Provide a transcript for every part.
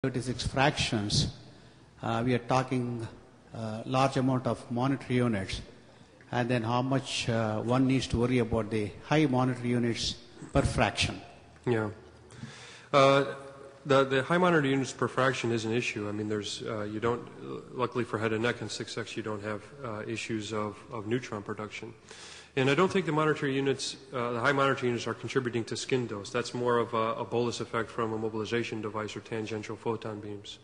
36 fractions, we are talking large amount of monitor units, and then how much one needs to worry about the high monitor units per fraction. Yeah. The high monitor units per fraction is an issue. I mean, there's you don't, luckily for head and neck and 6X, you don't have issues of neutron production. And I don't think the monitor units, the high monitor units, are contributing to skin dose. That's more of a bolus effect from a mobilization device or tangential photon beams.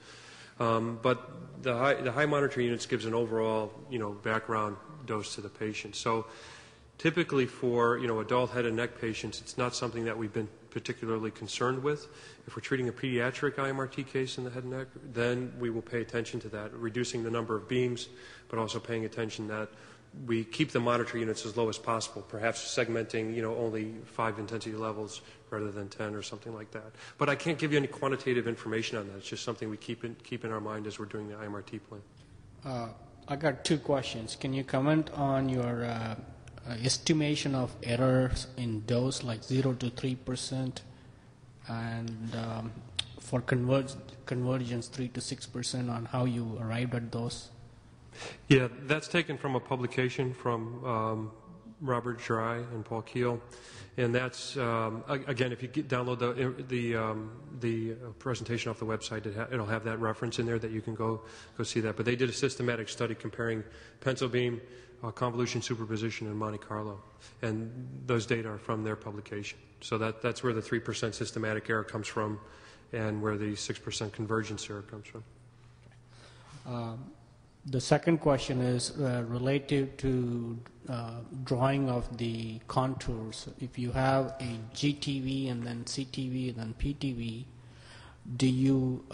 But the high monitor units gives an overall, background dose to the patient. So typically for, adult head and neck patients, it's not something that we've been particularly concerned with. If we're treating a pediatric IMRT case in the head and neck, then we will pay attention to that, reducing the number of beams, but also paying attention that we keep the monitor units as low as possible, perhaps segmenting, only 5 intensity levels rather than 10 or something like that. But I can't give you any quantitative information on that. It's just something we keep in our mind as we're doing the IMRT plan. I got 2 questions. Can you comment on your estimation of errors in dose, like 0 to 3%, and for convergence 3 to 6%, on how you arrived at those? Yeah, that's taken from a publication from Robert Dry and Paul Keel, and that's again, if you download the presentation off the website, it'll have that reference in there that you can go see that. But they did a systematic study comparing pencil beam, convolution superposition, and Monte Carlo, and those data are from their publication. So that's where the 3% systematic error comes from, and where the 6% convergence error comes from. The second question is related to drawing of the contours. If you have a GTV and then CTV and then PTV, do you